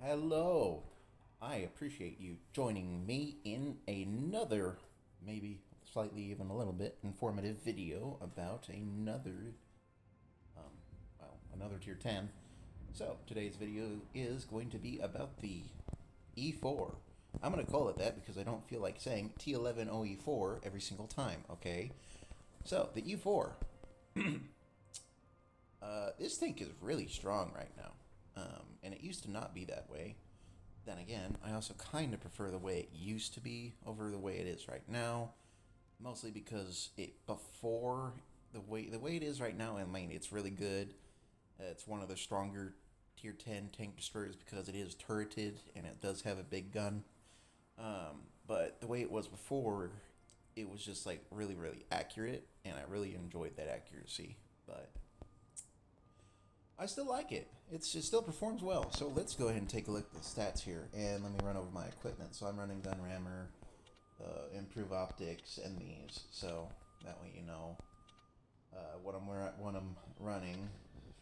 Hello. I appreciate you joining me in another, maybe slightly even a little bit informative video about another tier 10. So, today's video is going to be about the E4. I'm going to call it that because I don't feel like saying T110E4 every single time, okay? So, the E4. This tank is really strong right now. And it used to not be that way. Then again, I also kind of prefer the way it used to be over the way it is right now. Mostly because the way it is right now in lane, it's really good. It's one of the stronger tier 10 tank destroyers because it is turreted and it does have a big gun. But the way it was before, it was just like really, really accurate, and I really enjoyed that accuracy. But I still like it. It still performs well. So let's go ahead and take a look at the stats here, and let me run over my equipment. So I'm running gun rammer, improve optics, and these. So that way you know what I'm running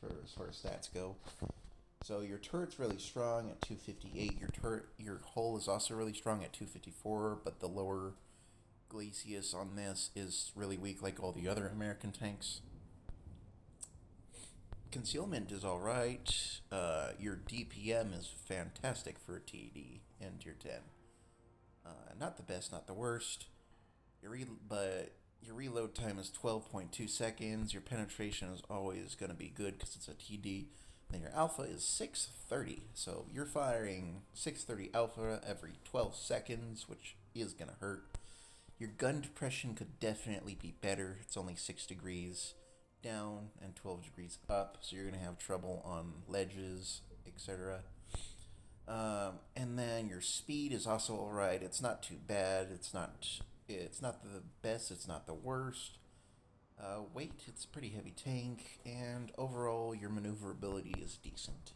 for as far as stats go. So your turret's really strong at 258. Your hull is also really strong at 254, but the lower glacis on this is really weak, like all the other American tanks. Concealment is alright. Your DPM is fantastic for a TD in tier 10. Not the best, not the worst. But your reload time is 12.2 seconds. Your penetration is always going to be good because it's a TD. Then your alpha is 630. So you're firing 630 alpha every 12 seconds, which is going to hurt. Your gun depression could definitely be better. It's only 6 degrees down and 12 degrees up, so you're going to have trouble on ledges, etc. And then your speed is also alright. It's not too bad. It's not the best. It's not the worst. Weight, it's a pretty heavy tank, and overall your maneuverability is decent.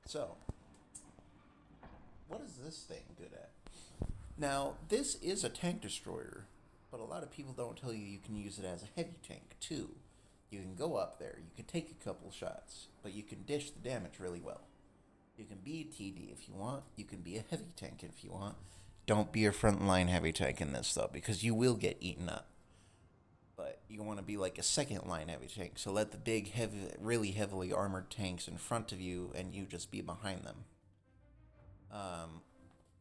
So, what is this thing good at? Now, this is a tank destroyer, but a lot of people don't tell you you can use it as a heavy tank too. You can go up there, you can take a couple shots, but you can dish the damage really well. You can be a TD if you want, you can be a heavy tank if you want. Don't be a frontline heavy tank in this though, because you will get eaten up. But you want to be like a second line heavy tank, so let the big, really heavily armored tanks in front of you, and you just be behind them.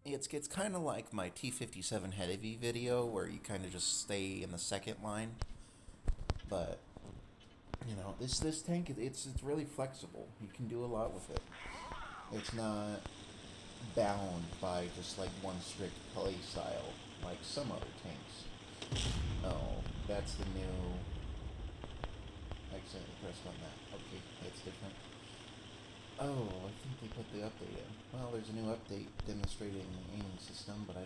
It's kind of like my T57 heavy video, where you kind of just stay in the second line. But this tank, it's really flexible. You can do a lot with it. It's not bound by just like one strict play style like some other tanks. Oh, that's the new. I accidentally pressed on that. Okay, that's different. Oh, I think they put the update in. Well, there's a new update demonstrating the aiming system, but I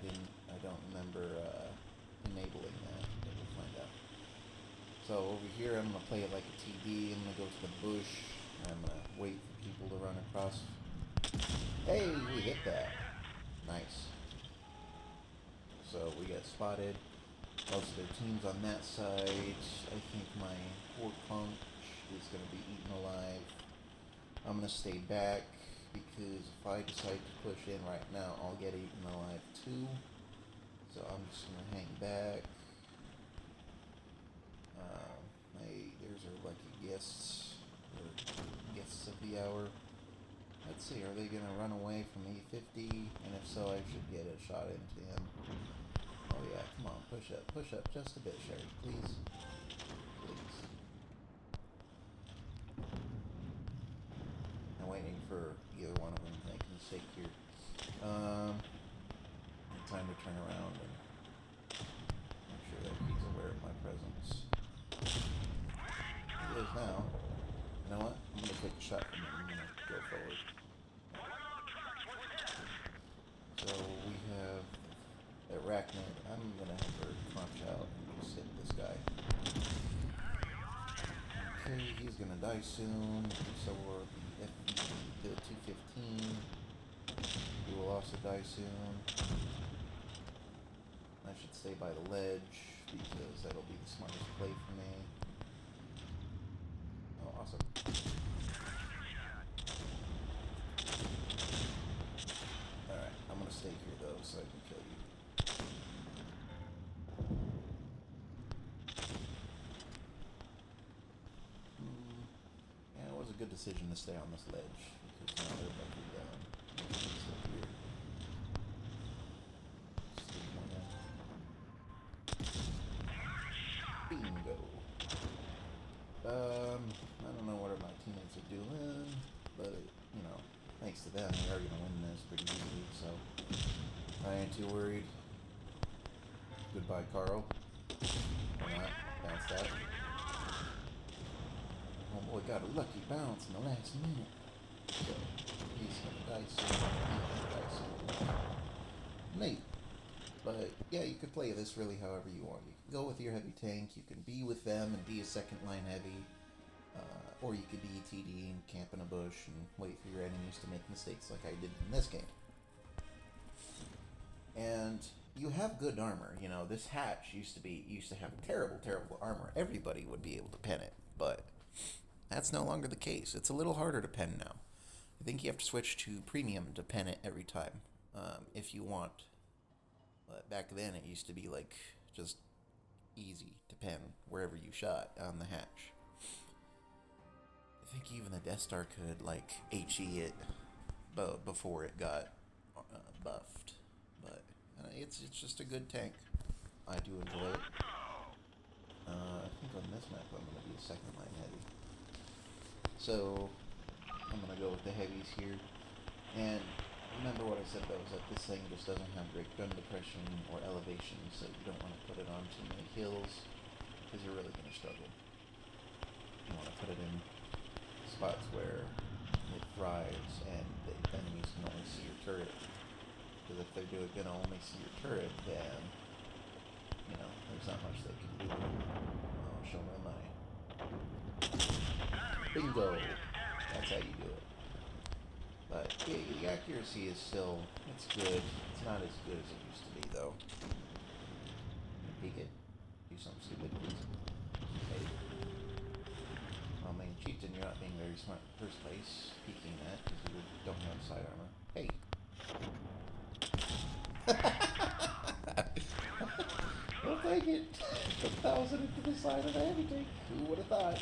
don't remember enabling that. But we'll find out. So over here, I'm gonna play it like a TD. I'm gonna go to the bush. I'm gonna wait for people to run across. Hey, we hit that. Nice. So we got spotted. Most of their team's on that side. I think my poor punch is gonna be eaten alive. I'm gonna stay back because if I decide to push in right now, I'll get eaten alive too. So I'm just gonna hang back. There's our lucky guests, or guests of the hour. Let's see, are they gonna run away from E50? And if so, I should get a shot into him. Oh yeah, come on, push up just a bit, Sherry, please. Please. I'm waiting for either one of them to make a mistake here. Time to turn around and make sure that he's aware of my presence. He is now. You know what? I'm gonna take a shot from him. I'm gonna go forward. So we have Arachnid. I'm gonna have her crunch out and just hit this guy. Okay, he's gonna die soon. So will the 215. He will also die soon. I should stay by the ledge because that'll be the smartest play for me. Oh, awesome. stay here though, so I can kill you. Yeah, it was a good decision to stay on this ledge because now they're buckled down. Still here. Bingo. I don't know what my teammates are doing, but you know, thanks to them, we are gonna win this pretty easily. So I ain't too worried. Goodbye, Carl. Or not. Bounce that. Oh boy, got a lucky bounce in the last minute. So he's gonna die soon. He's gonna die soon. Neat. But yeah, you could play this really however you want. You can go with your heavy tank, you can be with them and be a second line heavy, or you could be TD and camp in a bush and wait for your enemies to make mistakes like I did in this game. And you have good armor. You know, this hatch used to have terrible armor. Everybody would be able to pen it, but that's no longer the case. It's a little harder to pen now. I think you have to switch to premium to pen it every time, if you want. But back then it used to be like just easy to pen wherever you shot on the hatch. I think even the Death Star could like HE it before it got buffed. But it's just a good tank. I do enjoy it. I think on this map I'm going to be a second line heavy. So I'm going to go with the heavies here. And remember what I said though, is that this thing just doesn't have great gun depression or elevation, so you don't want to put it on too many hills, because you're really going to struggle. You want to put it in spots where it thrives and the enemies can only see your turret. Because if they're going to only see your turret, then, you know, there's not much they can do. Oh, show my money. Bingo! That's how you do it. But yeah, the accuracy is still, it's good. It's not as good as it used to be, though. Peek it. Do something stupid. Hey. Oh man, Chieftain, you're not being very smart in the first place. Peeking that, because you don't have side armor. Hey. We'll take it. 1,000 into the side of the heavy tank. Who would have thought?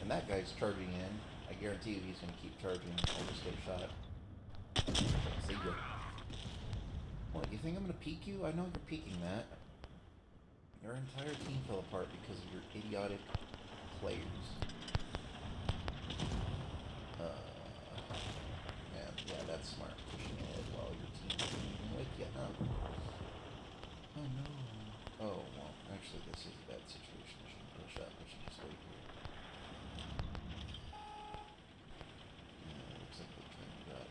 And that guy's charging in. I guarantee you he's going to keep charging. I'll just get a shot. See ya. What, you think I'm going to peek you? I know you're peeking that. Your entire team fell apart because of your idiotic players. Yeah, that's smart. Pushing ahead while your team isn't even with you, huh? Oh no. Oh, well, actually this is a bad situation. I shouldn't push up. I should just wait here. Looks like they're trying to get up.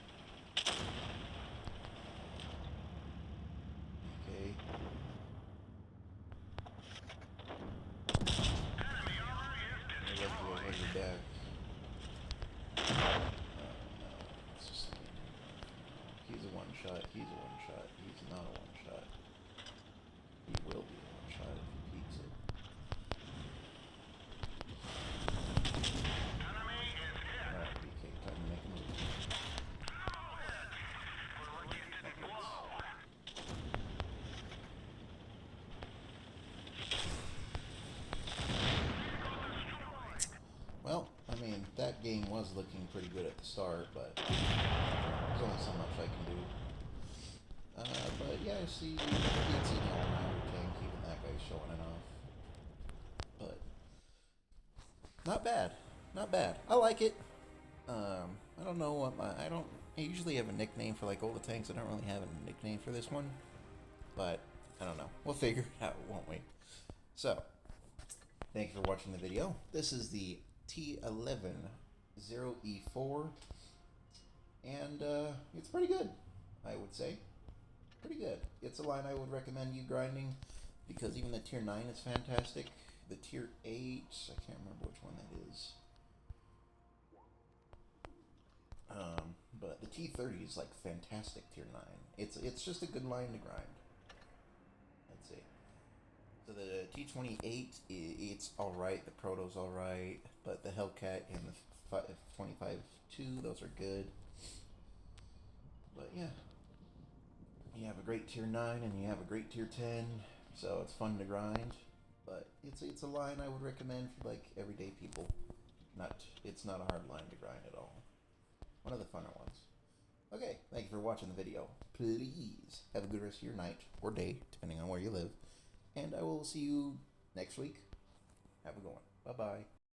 Okay. I love you over your back. It's just he's a one shot. He's a one shot. He's not a one shot. He will be a one shot if he peeks it. Alright, BK, time to make a move. Well, I mean, that game was looking pretty good at the start, but there's only so much I can do. But yeah, see, you can't see the all-rounder tank, even that guy's showing it off. But, not bad. Not bad. I like it. I don't know what I usually have a nickname for like all the tanks. I don't really have a nickname for this one. But, I don't know. We'll figure it out, won't we? So, thank you for watching the video. This is the T110E4. And, it's pretty good, I would say. Pretty good. It's a line I would recommend you grinding, because even the tier 9 is fantastic. The tier 8, I can't remember which one that is. But the T30 is like fantastic tier 9. It's just a good line to grind. Let's see. So the T28, it's alright, the Proto's alright, but the Hellcat and the 25-2, those are good. But yeah. great tier 9 and you have a great tier 10, so it's fun to grind. But it's a line I would recommend for like everyday people. It's not a hard line to grind at all. One of the funner ones. Okay, thank you for watching the video. Please have a good rest of your night or day, depending on where you live. And I will see you next week. Have a good one. Bye-bye.